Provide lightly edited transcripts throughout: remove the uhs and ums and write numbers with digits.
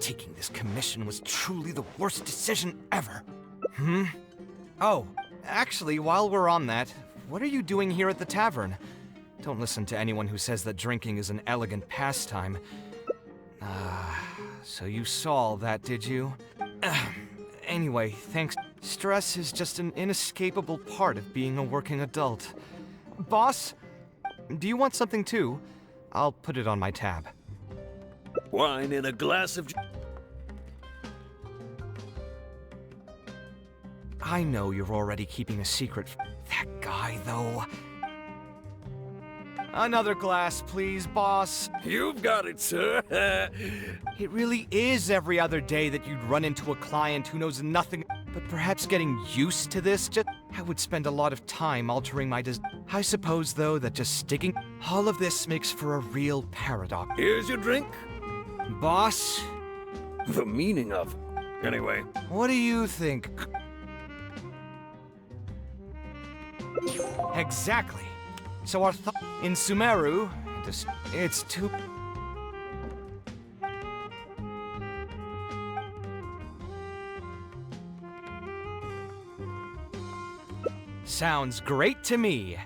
Taking this commission was truly the worst decision ever. Oh, actually, while we're on that, what are you doing here at the tavern? Don't listen to anyone who says that drinking is an elegant pastime. So you saw all that, did you? Anyway, thanks. Stress is just an inescapable part of being a working adult. Boss, do you want something too? I'll put it on my tab. Wine and a glass of... I know you're already keeping a secret from that guy, though. Another glass, please, boss. You've got it, sir. It really is every other day that you'd run into a client who knows nothing, but perhaps getting used to this I would spend a lot of time altering my I suppose, though, that just sticking all of this makes for a real paradox. Here's your drink. Boss? The meaning of... Anyway. What do you think? Exactly. So our in Sumeru, it's too... Sounds great to me.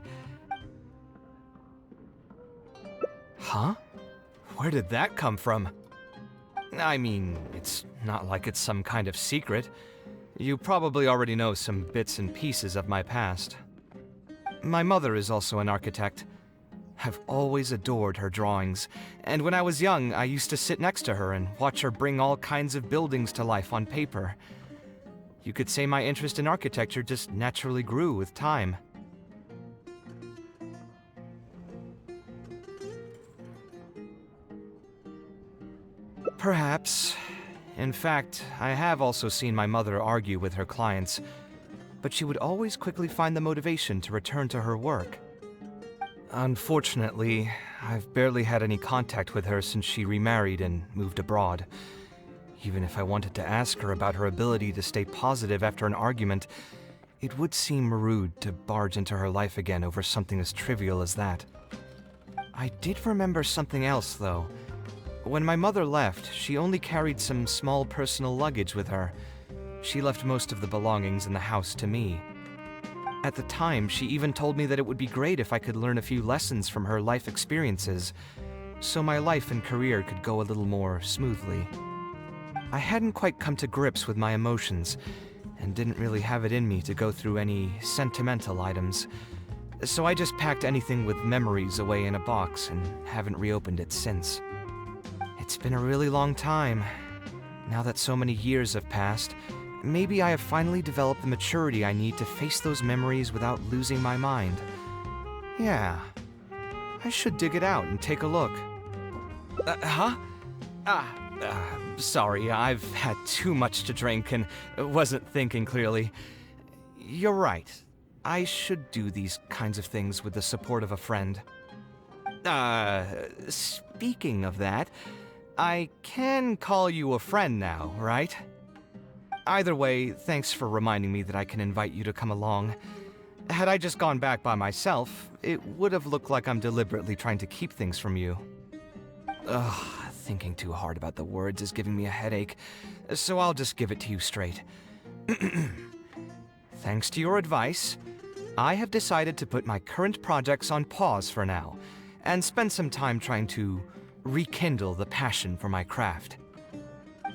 Huh? Where did that come from? I mean, it's not like it's some kind of secret. You probably already know some bits and pieces of my past. My mother is also an architect. I've always adored her drawings, and when I was young, I used to sit next to her and watch her bring all kinds of buildings to life on paper. You could say my interest in architecture just naturally grew with time. Perhaps. In fact, I have also seen my mother argue with her clients, but she would always quickly find the motivation to return to her work. Unfortunately, I've barely had any contact with her since she remarried and moved abroad. Even if I wanted to ask her about her ability to stay positive after an argument, it would seem rude to barge into her life again over something as trivial as that. I did remember something else, though. When my mother left, she only carried some small personal luggage with her. She left most of the belongings in the house to me. At the time, she even told me that it would be great if I could learn a few lessons from her life experiences, so my life and career could go a little more smoothly. I hadn't quite come to grips with my emotions, and didn't really have it in me to go through any sentimental items, so I just packed anything with memories away in a box and haven't reopened it since. It's been a really long time. Now that so many years have passed, maybe I have finally developed the maturity I need to face those memories without losing my mind. Yeah, I should dig it out and take a look. Sorry, I've had too much to drink and wasn't thinking clearly. You're right. I should do these kinds of things with the support of a friend. Speaking of that, I can call you a friend now, right? Either way, thanks for reminding me that I can invite you to come along. Had I just gone back by myself, it would have looked like I'm deliberately trying to keep things from you. Ugh, thinking too hard about the words is giving me a headache, so I'll just give it to you straight. Thanks to your advice, I have decided to put my current projects on pause for now, and spend some time trying to rekindle the passion for my craft.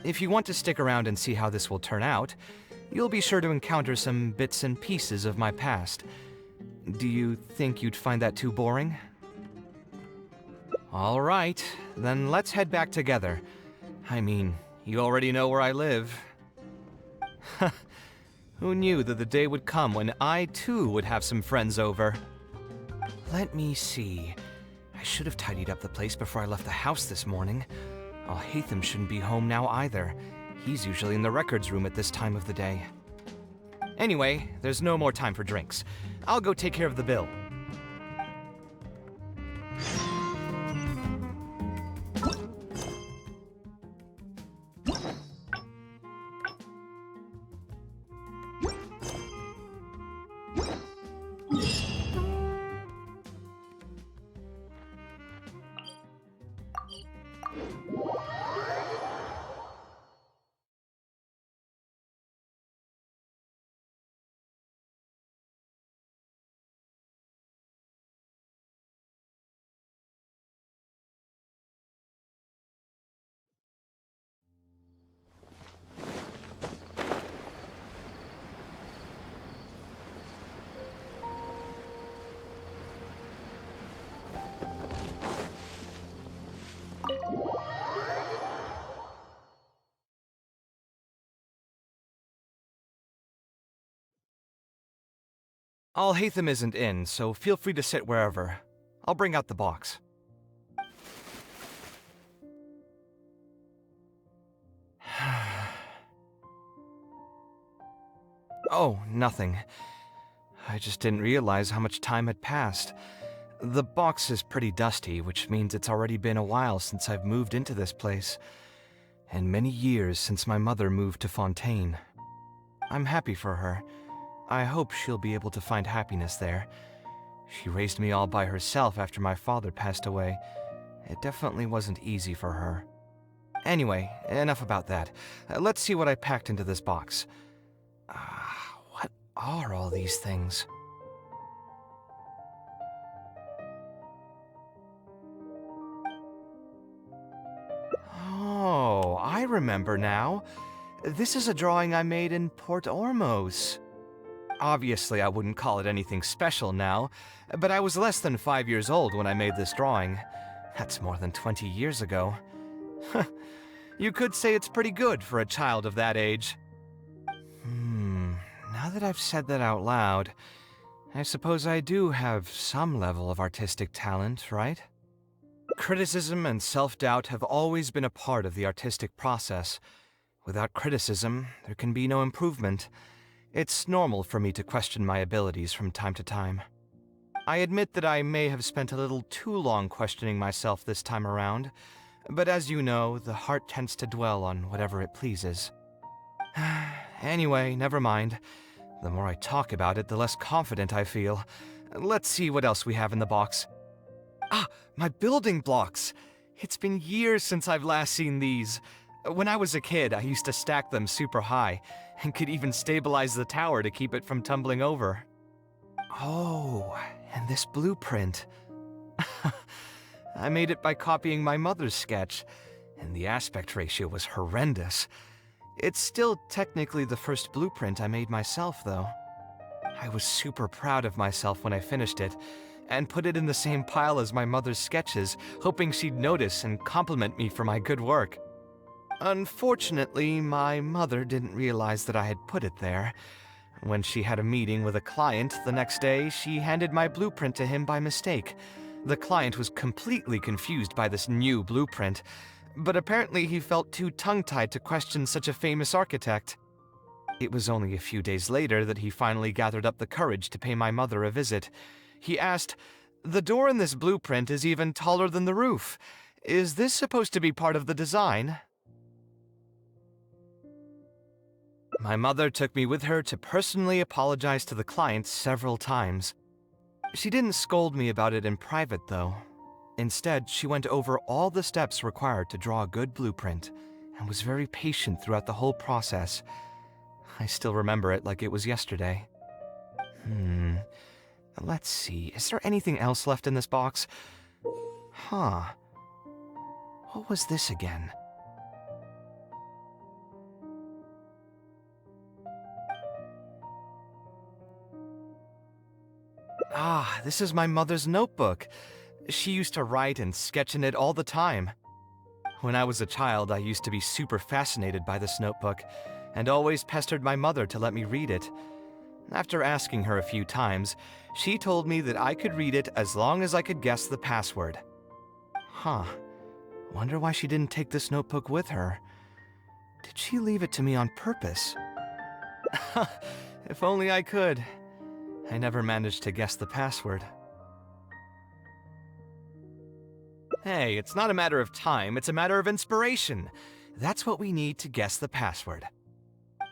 If you want to stick around and see how this will turn out, you'll be sure to encounter some bits and pieces of my past. Do you think you'd find that too boring? All right, then let's head back together. I mean, you already know where I live. Who knew that the day would come when I too would have some friends over? Let me see. I should have tidied up the place before I left the house this morning. Hatham shouldn't be home now either. He's usually in the records room at this time of the day. Anyway, there's no more time for drinks. I'll go take care of the bill. Alhaitham isn't in, so feel free to sit wherever. I'll bring out the box. Oh, nothing. I just didn't realize how much time had passed. The box is pretty dusty, which means it's already been a while since I've moved into this place, and many years since my mother moved to Fontaine. I'm happy for her. I hope she'll be able to find happiness there. She raised me all by herself after my father passed away. It definitely wasn't easy for her. Anyway, enough about that. Let's see what I packed into this box. What are all these things? Oh, I remember now. This is a drawing I made in Port Ormos. Obviously, I wouldn't call it anything special now, but I was less than 5 years old when I made this drawing. That's more than 20 years ago. You could say it's pretty good for a child of that age. Now that I've said that out loud, I suppose I do have some level of artistic talent, right? Criticism and self-doubt have always been a part of the artistic process. Without criticism, there can be no improvement. It's normal for me to question my abilities from time to time. I admit that I may have spent a little too long questioning myself this time around, but as you know, the heart tends to dwell on whatever it pleases. Anyway, never mind. The more I talk about it, the less confident I feel. Let's see what else we have in the box. My building blocks! It's been years since I've last seen these. When I was a kid, I used to stack them super high, and could even stabilize the tower to keep it from tumbling over. Oh, and this blueprint. I made it by copying my mother's sketch, and the aspect ratio was horrendous. It's still technically the first blueprint I made myself, though. I was super proud of myself when I finished it, and put it in the same pile as my mother's sketches, hoping she'd notice and compliment me for my good work. Unfortunately, my mother didn't realize that I had put it there. When she had a meeting with a client the next day, she handed my blueprint to him by mistake. The client was completely confused by this new blueprint, but apparently he felt too tongue-tied to question such a famous architect. It was only a few days later that he finally gathered up the courage to pay my mother a visit. He asked, "The door in this blueprint is even taller than the roof. Is this supposed to be part of the design?" My mother took me with her to personally apologize to the client several times. She didn't scold me about it in private, though. Instead, she went over all the steps required to draw a good blueprint, and was very patient throughout the whole process. I still remember it like it was yesterday. Let's see, is there anything else left in this box? What was this again? This is my mother's notebook. She used to write and sketch in it all the time. When I was a child, I used to be super fascinated by this notebook, and always pestered my mother to let me read it. After asking her a few times, she told me that I could read it as long as I could guess the password. Wonder why she didn't take this notebook with her. Did she leave it to me on purpose? If only I could. I never managed to guess the password. Hey, it's not a matter of time, it's a matter of inspiration. That's what we need to guess the password.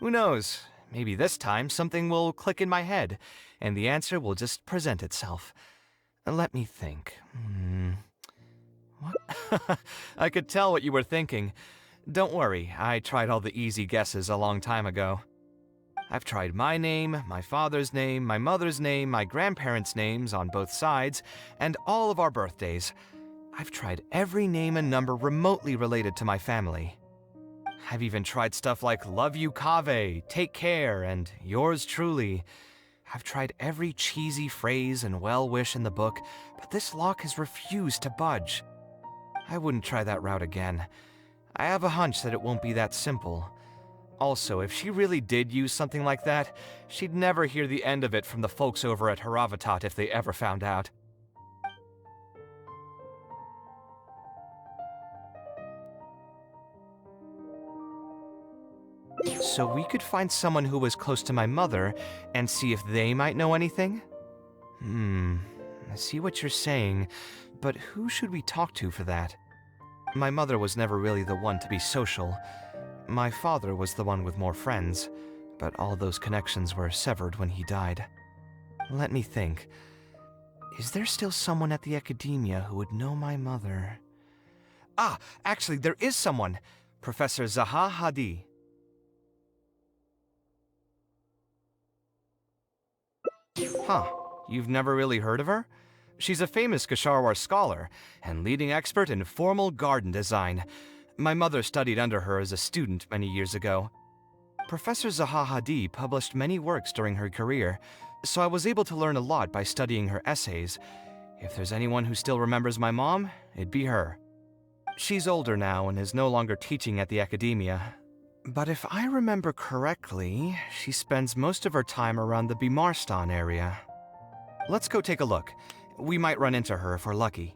Who knows? Maybe this time something will click in my head, and the answer will just present itself. Let me think. What? I could tell what you were thinking. Don't worry, I tried all the easy guesses a long time ago. I've tried my name, my father's name, my mother's name, my grandparents' names on both sides, and all of our birthdays. I've tried every name and number remotely related to my family. I've even tried stuff like "Love you, Kaveh," "Take care," and "Yours truly." I've tried every cheesy phrase and well-wish in the book, but this lock has refused to budge. I wouldn't try that route again. I have a hunch that it won't be that simple. Also, if she really did use something like that, she'd never hear the end of it from the folks over at Haravatat if they ever found out. So we could find someone who was close to my mother and see if they might know anything? I see what you're saying, but who should we talk to for that? My mother was never really the one to be social. My father was the one with more friends, but all those connections were severed when he died. Let me think. Is there still someone at the academia who would know my mother? Ah, actually, there is someone. Professor Zaha Hadi. Huh, you've never really heard of her? She's a famous Gasharwar scholar and leading expert in formal garden design. My mother studied under her as a student many years ago. Professor Zaha Hadi published many works during her career, so I was able to learn a lot by studying her essays. If there's anyone who still remembers my mom, it'd be her. She's older now and is no longer teaching at the academia. But if I remember correctly, she spends most of her time around the Bimarstan area. Let's go take a look. We might run into her if we're lucky.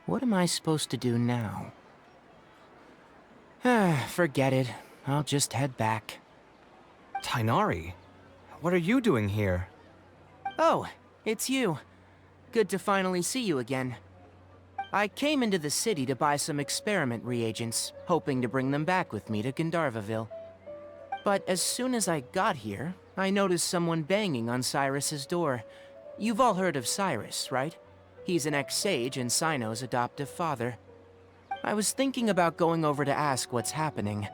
What am I supposed to do now? Forget it. I'll just head back. Tainari, what are you doing here? Oh, it's you. Good to finally see you again. I came into the city to buy some experiment reagents, hoping to bring them back with me to Gandharvaville. But as soon as I got here, I noticed someone banging on Cyrus's door. You've all heard of Cyrus, right? He's an ex-sage and Sino's adoptive father. I was thinking about going over to ask what's happening.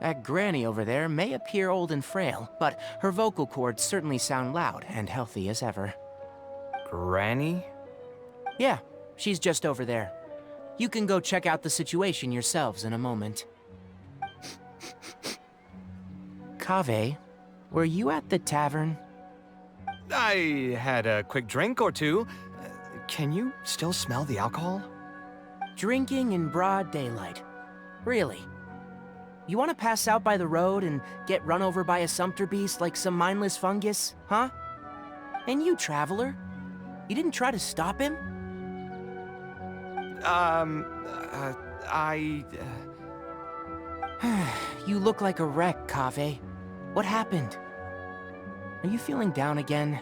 That granny over there may appear old and frail, but her vocal cords certainly sound loud and healthy as ever. Granny? Yeah, she's just over there. You can go check out the situation yourselves in a moment. Kaveh, were you at the tavern? I had a quick drink or two. Can you still smell the alcohol? Drinking in broad daylight. Really? You want to pass out by the road and get run over by a sumpter beast like some mindless fungus, huh? And you, traveler? You didn't try to stop him? You look like a wreck, Kaveh. What happened? Are you feeling down again?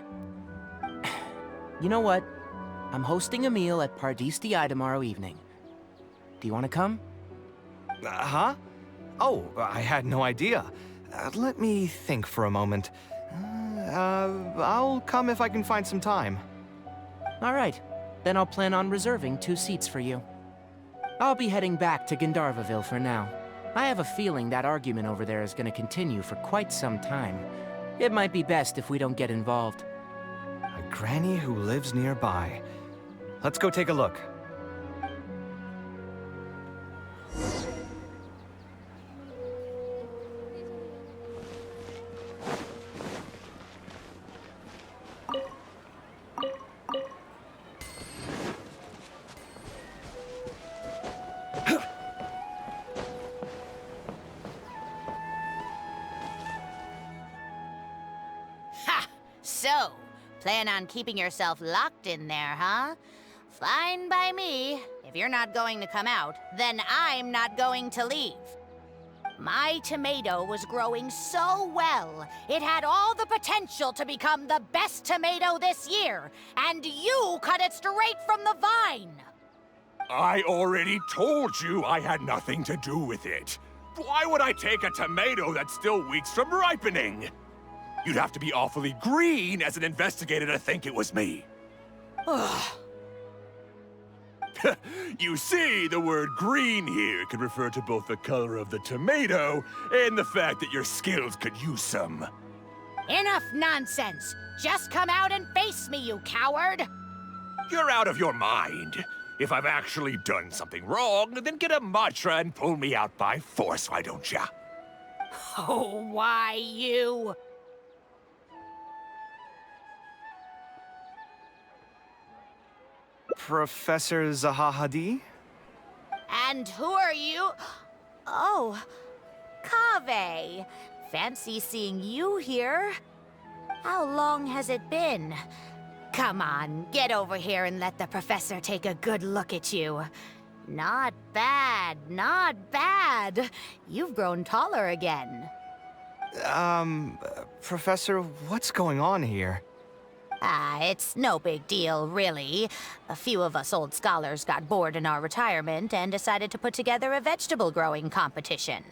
You know what? I'm hosting a meal at Pardistii tomorrow evening. Do you want to come? Huh? Oh, I had no idea. Let me think for a moment. I'll come if I can find some time. All right. Then I'll plan on reserving 2 seats for you. I'll be heading back to Gandharvaville for now. I have a feeling that argument over there is going to continue for quite some time. It might be best if we don't get involved. A granny who lives nearby. Let's go take a look. So, plan on keeping yourself locked in there, huh? Fine by me. If you're not going to come out, then I'm not going to leave. My tomato was growing so well, it had all the potential to become the best tomato this year, and you cut it straight from the vine! I already told you I had nothing to do with it. Why would I take a tomato that's still weeks from ripening? You'd have to be awfully green as an investigator to think it was me. Ugh, You see, the word green here can refer to both the color of the tomato and the fact that your skills could use some. Enough nonsense! Just come out and face me, you coward! You're out of your mind. If I've actually done something wrong, then get a mantra and pull me out by force, why don't ya? Oh, why you? Professor Zahahadi? And who are you? Oh, Kaveh. Fancy seeing you here. How long has it been? Come on, get over here and let the professor take a good look at you. Not bad, not bad. You've grown taller again. Professor, what's going on here? It's no big deal, really. A few of us old scholars got bored in our retirement and decided to put together a vegetable growing competition.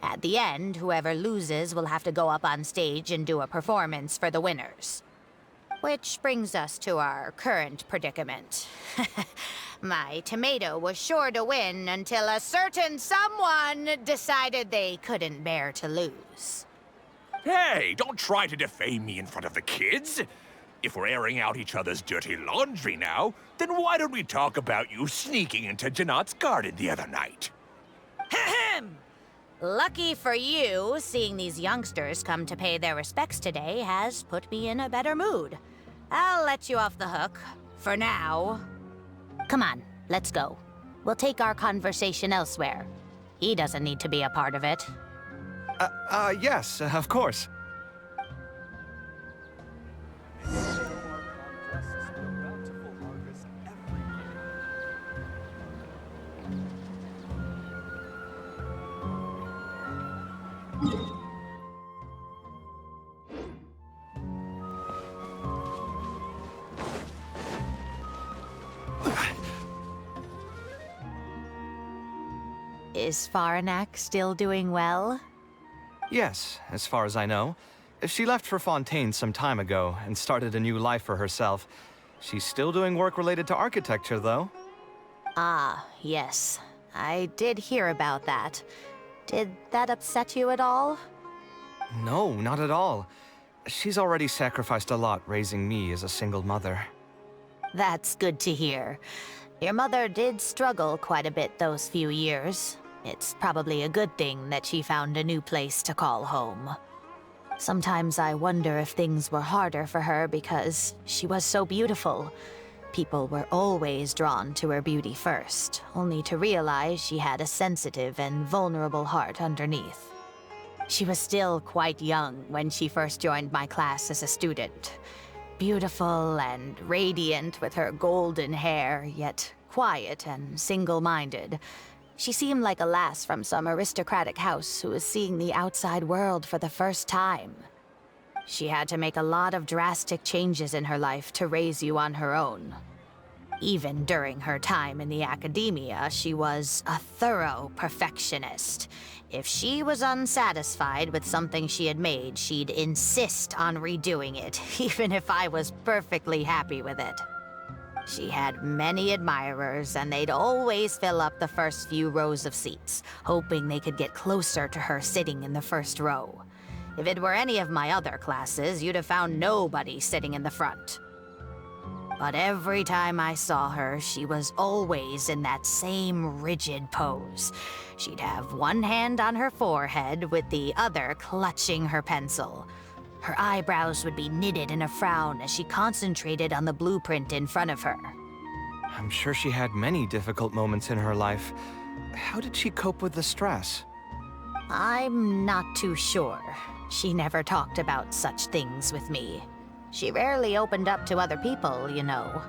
At the end, whoever loses will have to go up on stage and do a performance for the winners. Which brings us to our current predicament. My tomato was sure to win until a certain someone decided they couldn't bear to lose. Hey, don't try to defame me in front of the kids. If we're airing out each other's dirty laundry now, then why don't we talk about you sneaking into Janat's garden the other night? Ahem! Lucky for you, seeing these youngsters come to pay their respects today has put me in a better mood. I'll let you off the hook, for now. Come on, let's go. We'll take our conversation elsewhere. He doesn't need to be a part of it. Yes, of course. Is Faranak still doing well? Yes, as far as I know. She left for Fontaine some time ago and started a new life for herself. She's still doing work related to architecture, though. Ah, yes. I did hear about that. Did that upset you at all? No, not at all. She's already sacrificed a lot raising me as a single mother. That's good to hear. Your mother did struggle quite a bit those few years. It's probably a good thing that she found a new place to call home. Sometimes I wonder if things were harder for her because she was so beautiful. People were always drawn to her beauty first, only to realize she had a sensitive and vulnerable heart underneath. She was still quite young when she first joined my class as a student. Beautiful and radiant with her golden hair, yet quiet and single-minded. She seemed like a lass from some aristocratic house who was seeing the outside world for the first time. She had to make a lot of drastic changes in her life to raise you on her own. Even during her time in the academia, she was a thorough perfectionist. If she was unsatisfied with something she had made, she'd insist on redoing it, even if I was perfectly happy with it. She had many admirers, and they'd always fill up the first few rows of seats, hoping they could get closer to her sitting in the first row. If it were any of my other classes, you'd have found nobody sitting in the front. But every time I saw her, she was always in that same rigid pose. She'd have one hand on her forehead with the other clutching her pencil. Her eyebrows would be knitted in a frown as she concentrated on the blueprint in front of her. I'm sure she had many difficult moments in her life. How did she cope with the stress? I'm not too sure. She never talked about such things with me. She rarely opened up to other people, you know.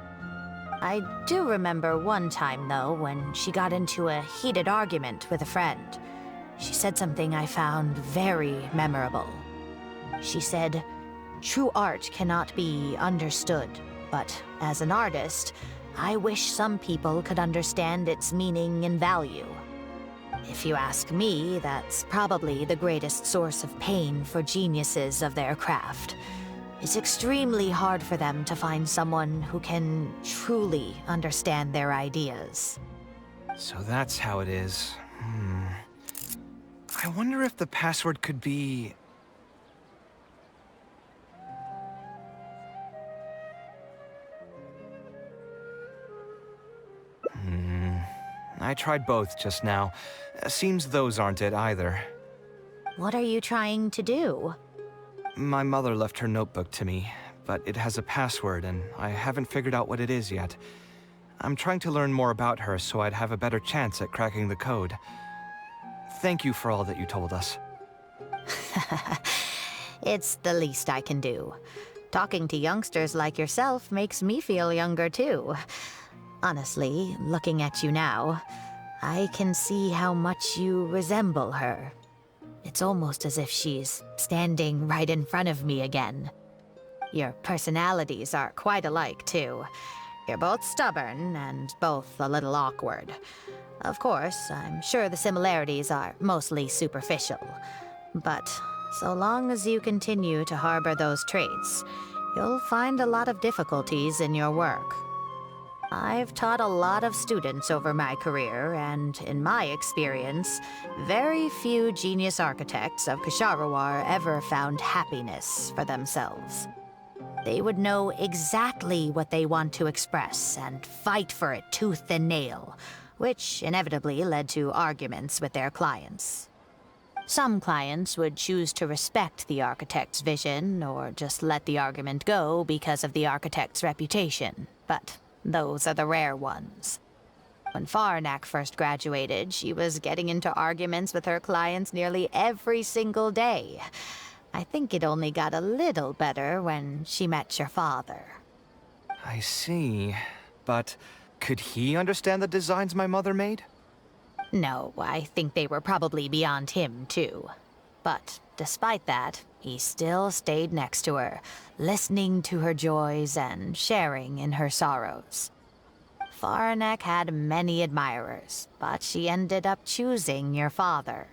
I do remember one time, though, when she got into a heated argument with a friend. She said something I found very memorable. She said, "True art cannot be understood, but as an artist, I wish some people could understand its meaning and value." If you ask me, that's probably the greatest source of pain for geniuses of their craft. It's extremely hard for them to find someone who can truly understand their ideas. So that's how it is. I wonder if the password could be... I tried both just now. Seems those aren't it either. What are you trying to do? My mother left her notebook to me, but it has a password and I haven't figured out what it is yet. I'm trying to learn more about her so I'd have a better chance at cracking the code. Thank you for all that you told us. It's the least I can do. Talking to youngsters like yourself makes me feel younger too. Honestly, looking at you now, I can see how much you resemble her. It's almost as if she's standing right in front of me again. Your personalities are quite alike, too. You're both stubborn and both a little awkward. Of course, I'm sure the similarities are mostly superficial. But so long as you continue to harbor those traits, you'll find a lot of difficulties in your work. I've taught a lot of students over my career, and in my experience, very few genius architects of Ksharawar ever found happiness for themselves. They would know exactly what they want to express and fight for it tooth and nail, which inevitably led to arguments with their clients. Some clients would choose to respect the architect's vision or just let the argument go because of the architect's reputation, but those are the rare ones. When Faranak first graduated, she was getting into arguments with her clients nearly every single day. I think it only got a little better when she met your father. I see. But could he understand the designs my mother made? No, I think they were probably beyond him, too. But despite that, he still stayed next to her, listening to her joys and sharing in her sorrows. Faranek had many admirers, but she ended up choosing your father.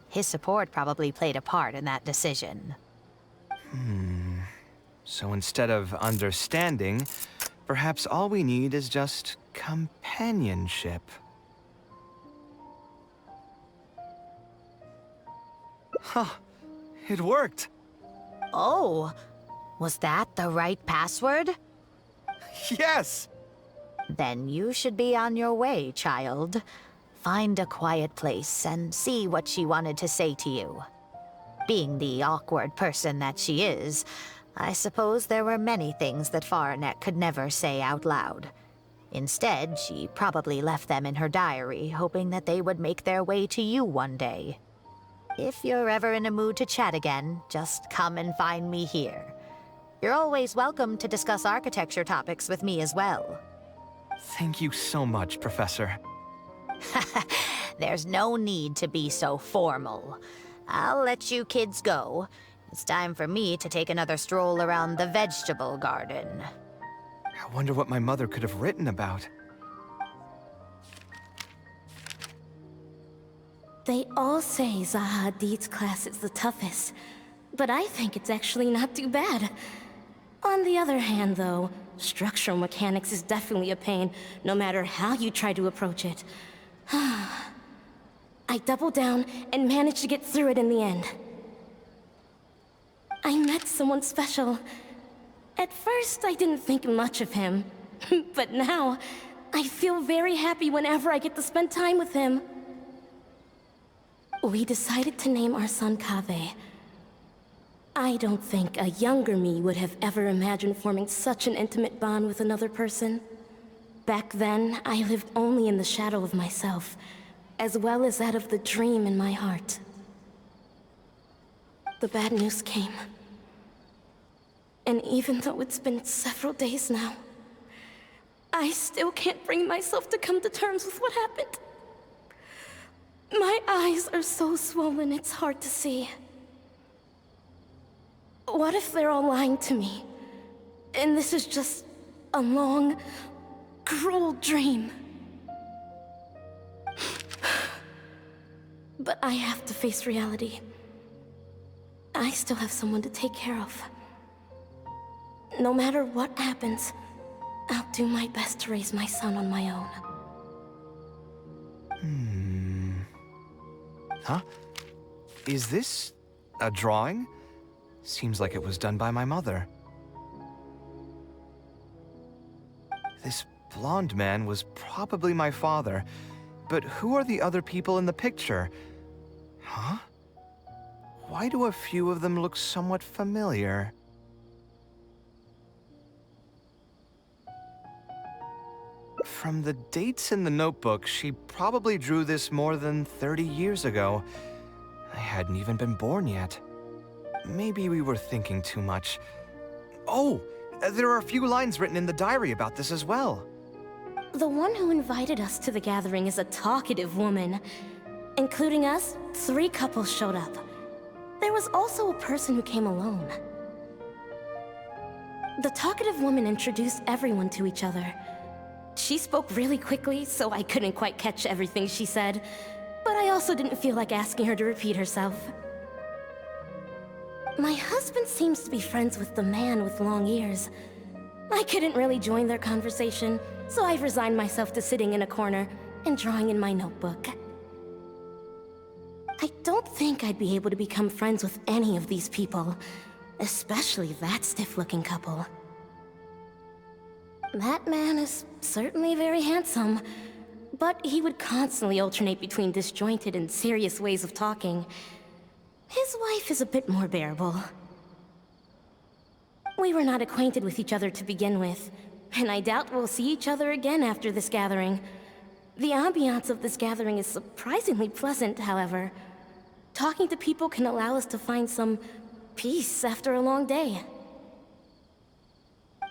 His support probably played a part in that decision. So instead of understanding, perhaps all we need is just companionship. Huh. It worked! Oh, was that the right password? Yes! Then you should be on your way, child. Find a quiet place and see what she wanted to say to you. Being the awkward person that she is, I suppose there were many things that Faranek could never say out loud. Instead, she probably left them in her diary, hoping that they would make their way to you one day. If you're ever in a mood to chat again, just come and find me here. You're always welcome to discuss architecture topics with me as well. Thank you so much, Professor. There's no need to be so formal. I'll let you kids go. It's time for me to take another stroll around the vegetable garden. I wonder what my mother could have written about. They all say Zaha Hadid's class is the toughest, but I think it's actually not too bad. On the other hand, though, structural mechanics is definitely a pain, no matter how you try to approach it. I doubled down and managed to get through it in the end. I met someone special. At first, I didn't think much of him, but now, I feel very happy whenever I get to spend time with him. We decided to name our son Kaveh. I don't think a younger me would have ever imagined forming such an intimate bond with another person. Back then, I lived only in the shadow of myself, as well as that of the dream in my heart. The bad news came. And even though it's been several days now, I still can't bring myself to come to terms with what happened. My eyes are so swollen, it's hard to see. What if they're all lying to me? And this is just a long, cruel dream. But I have to face reality. I still have someone to take care of. No matter what happens, I'll do my best to raise my son on my own. Huh? Is this a drawing? Seems like it was done by my mother. This blonde man was probably my father, but who are the other people in the picture? Huh? Why do a few of them look somewhat familiar? From the dates in the notebook, she probably drew this more than 30 years ago. I hadn't even been born yet. Maybe we were thinking too much. Oh, there are a few lines written in the diary about this as well. The one who invited us to the gathering is a talkative woman. Including us, 3 couples showed up. There was also a person who came alone. The talkative woman introduced everyone to each other. She spoke really quickly, so I couldn't quite catch everything she said, but I also didn't feel like asking her to repeat herself. My husband seems to be friends with the man with long ears. I couldn't really join their conversation, so I've resigned myself to sitting in a corner and drawing in my notebook. I don't think I'd be able to become friends with any of these people, especially that stiff-looking couple. That man is certainly very handsome, but he would constantly alternate between disjointed and serious ways of talking. His wife is a bit more bearable. We were not acquainted with each other to begin with, and I doubt we'll see each other again after this gathering. The ambiance of this gathering is surprisingly pleasant, however. Talking to people can allow us to find some peace after a long day.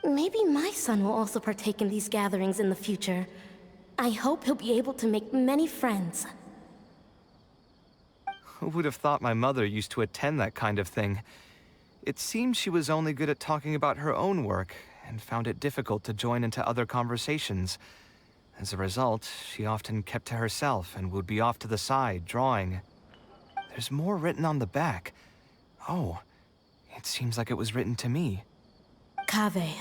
Maybe my son will also partake in these gatherings in the future. I hope he'll be able to make many friends. Who would have thought my mother used to attend that kind of thing? It seems she was only good at talking about her own work, and found it difficult to join into other conversations. As a result, she often kept to herself and would be off to the side, drawing. There's more written on the back. Oh, it seems like it was written to me. Kaveh.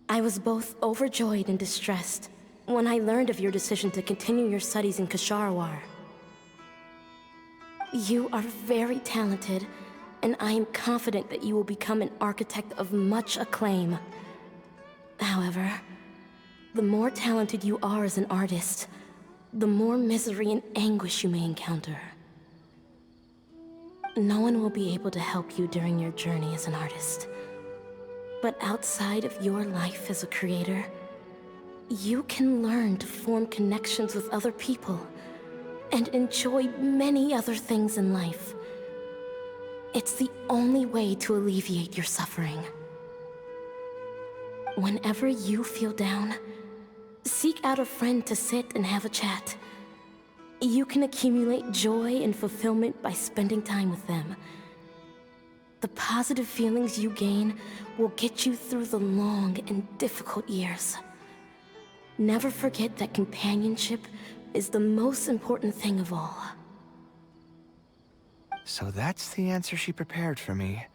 I was both overjoyed and distressed when I learned of your decision to continue your studies in Kasharawar. You are very talented, and I am confident that you will become an architect of much acclaim. However, the more talented you are as an artist, the more misery and anguish you may encounter. No one will be able to help you during your journey as an artist. But outside of your life as a creator, you can learn to form connections with other people and enjoy many other things in life. It's the only way to alleviate your suffering. Whenever you feel down, seek out a friend to sit and have a chat. You can accumulate joy and fulfillment by spending time with them. The positive feelings you gain will get you through the long and difficult years. Never forget that companionship is the most important thing of all. So that's the answer she prepared for me.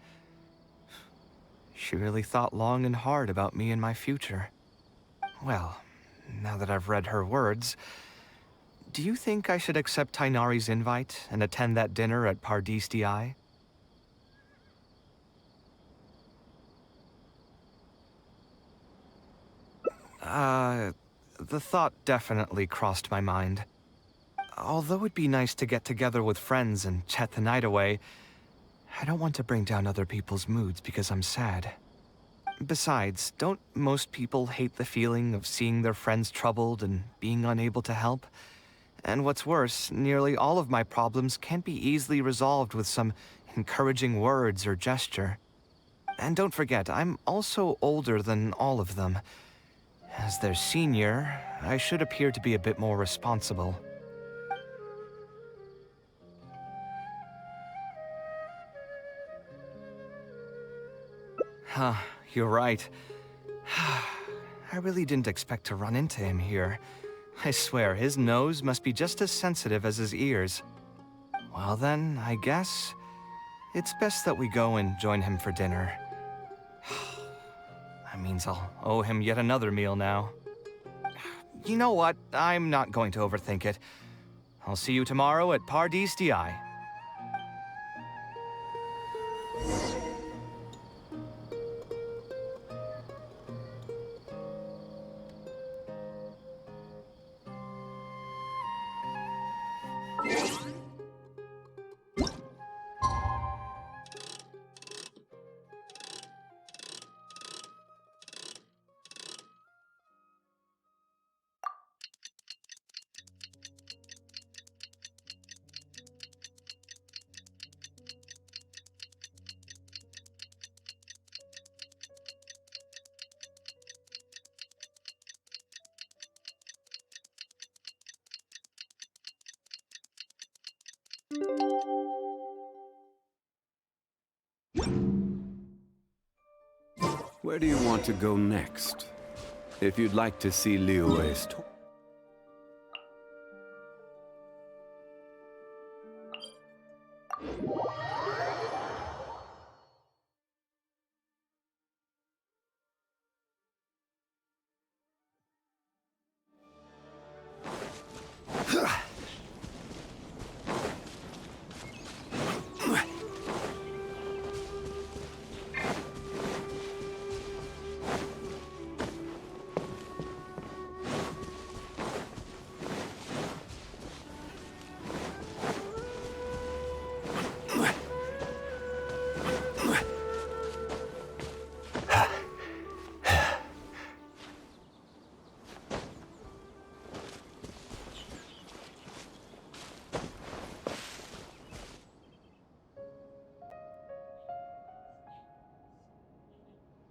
She really thought long and hard about me and my future. Well, now that I've read her words, do you think I should accept Tainari's invite and attend that dinner at Pardis Di? The thought definitely crossed my mind. Although it'd be nice to get together with friends and chat the night away, I don't want to bring down other people's moods because I'm sad. Besides, don't most people hate the feeling of seeing their friends troubled and being unable to help? And what's worse, nearly all of my problems can't be easily resolved with some encouraging words or gesture. And don't forget, I'm also older than all of them. As their senior, I should appear to be a bit more responsible. Huh, you're right. I really didn't expect to run into him here. I swear, his nose must be just as sensitive as his ears. Well then, I guess it's best that we go and join him for dinner. That means I'll owe him yet another meal now. You know what? I'm not going to overthink it. I'll see you tomorrow at Paradis DI. Where do you want to go next? If you'd like to see Liyue's toy.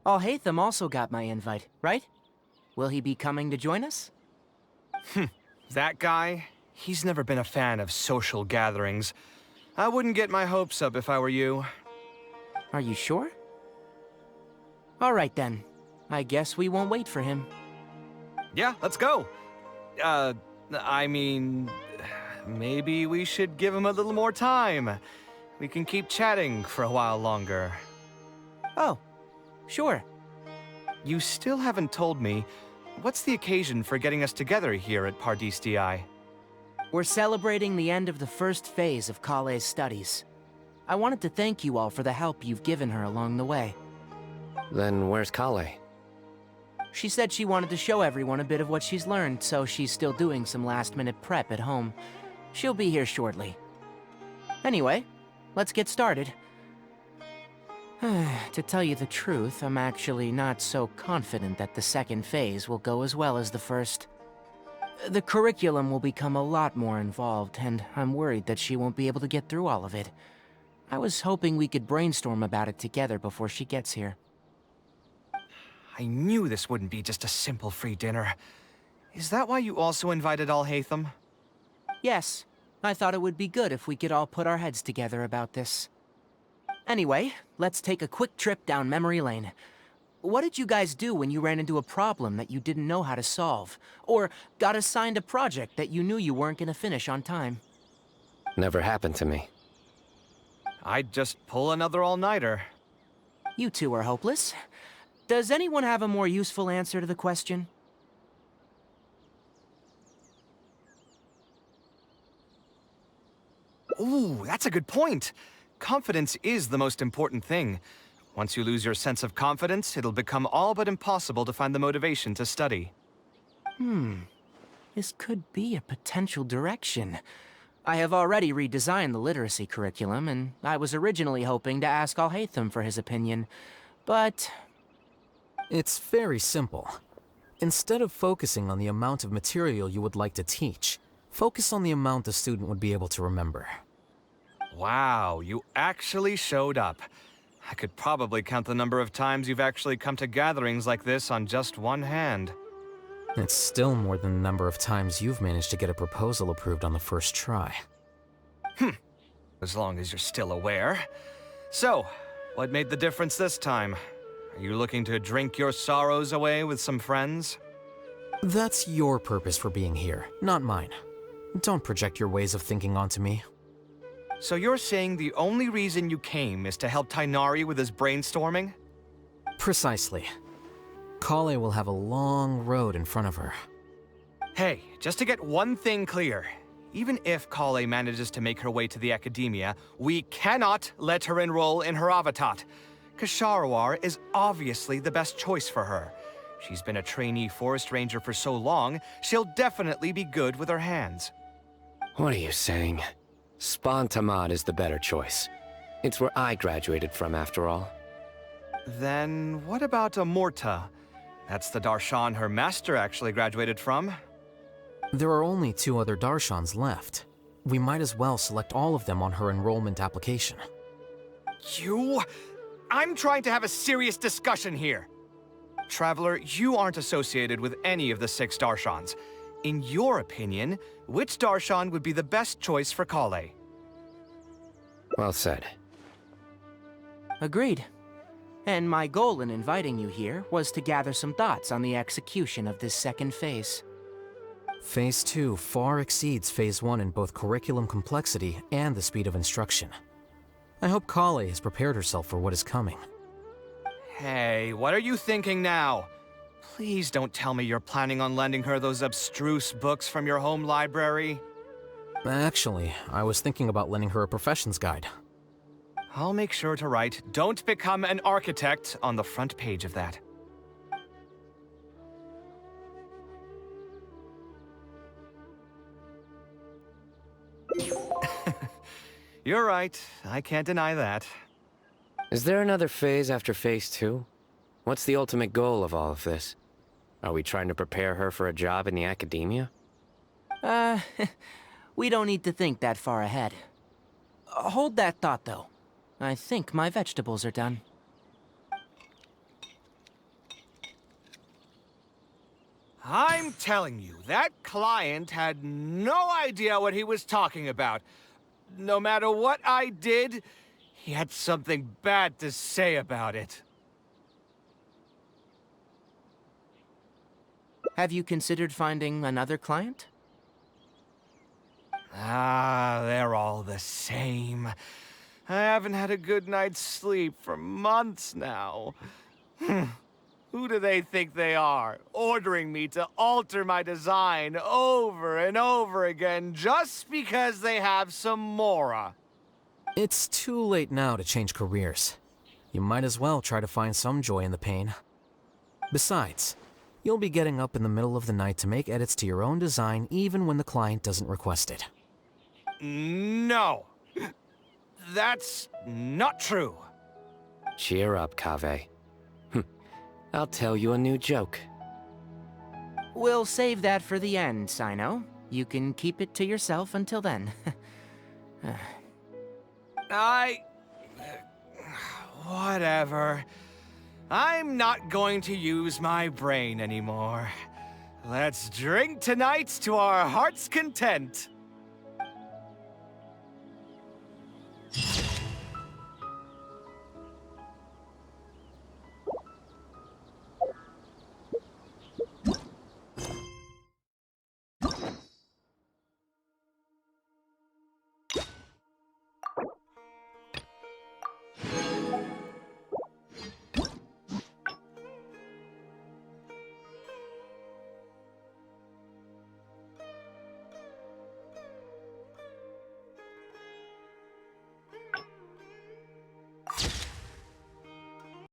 Alhaitham also got my invite, right? Will he be coming to join us? That guy? He's never been a fan of social gatherings. I wouldn't get my hopes up if I were you. Are you sure? All right then. I guess we won't wait for him. Yeah, let's go. I mean, maybe we should give him a little more time. We can keep chatting for a while longer. Oh, sure. You still haven't told me, what's the occasion for getting us together here at Paradis DI? We're celebrating the end of the first phase of Kaveh's studies. I wanted to thank you all for the help you've given her along the way. Then where's Kaveh? She said she wanted to show everyone a bit of what she's learned, so she's still doing some last-minute prep at home. She'll be here shortly. Anyway, let's get started. To tell you the truth, I'm actually not so confident that the second phase will go as well as the first. The curriculum will become a lot more involved, and I'm worried that she won't be able to get through all of it. I was hoping we could brainstorm about it together before she gets here. I knew this wouldn't be just a simple free dinner. Is that why you also invited Alhaitham? Yes, I thought it would be good if we could all put our heads together about this. Anyway, let's take a quick trip down memory lane. What did you guys do when you ran into a problem that you didn't know how to solve? Or got assigned a project that you knew you weren't gonna finish on time? Never happened to me. I'd just pull another all-nighter. You two are hopeless. Does anyone have a more useful answer to the question? Ooh, that's a good point. Confidence is the most important thing. Once you lose your sense of confidence, it'll become all but impossible to find the motivation to study. This could be a potential direction. I have already redesigned the literacy curriculum, and I was originally hoping to ask Alhaitham for his opinion. But it's very simple. Instead of focusing on the amount of material you would like to teach, focus on the amount the student would be able to remember. Wow, you actually showed up. I could probably count the number of times you've actually come to gatherings like this on just one hand. It's still more than the number of times you've managed to get a proposal approved on the first try. As long as you're still aware. So, what made the difference this time? Are you looking to drink your sorrows away with some friends? That's your purpose for being here, not mine. Don't project your ways of thinking onto me. So you're saying the only reason you came is to help Tighnari with his brainstorming? Precisely. Kaveh will have a long road in front of her. Hey, just to get one thing clear. Even if Kaveh manages to make her way to the academia, we cannot let her enroll in her Avatat. Ksharawar is obviously the best choice for her. She's been a trainee forest ranger for so long, she'll definitely be good with her hands. What are you saying? Spontamad is the better choice. It's where I graduated from, after all. Then what about Amorta? That's the darshan her master actually graduated from. There are only 2 other Darshans left. We might as well select all of them on her enrollment application. I'm trying to have a serious discussion here. Traveler, you aren't associated with any of the 6 Darshans. In your opinion, which Darshan would be the best choice for Kaveh? Well said. Agreed. And my goal in inviting you here was to gather some thoughts on the execution of this second phase. Phase 2 far exceeds Phase 1 in both curriculum complexity and the speed of instruction. I hope Kaveh has prepared herself for what is coming. Hey, what are you thinking now? Please don't tell me you're planning on lending her those abstruse books from your home library. Actually, I was thinking about lending her a professions guide. I'll make sure to write, "Don't become an architect" on the front page of that. You're right. I can't deny that. Is there another phase after Phase 2? What's the ultimate goal of all of this? Are we trying to prepare her for a job in the academia? We don't need to think that far ahead. Hold that thought, though. I think my vegetables are done. I'm telling you, that client had no idea what he was talking about. No matter what I did, he had something bad to say about it. Have you considered finding another client? They're all the same. I haven't had a good night's sleep for months now. Who do they think they are, ordering me to alter my design over and over again just because they have some Mora? It's too late now to change careers. You might as well try to find some joy in the pain. Besides, you'll be getting up in the middle of the night to make edits to your own design even when the client doesn't request it. No. That's not true. Cheer up, Kaveh. I'll tell you a new joke. We'll save that for the end, Sino. You can keep it to yourself until then. Whatever. I'm not going to use my brain anymore. Let's drink tonight to our heart's content.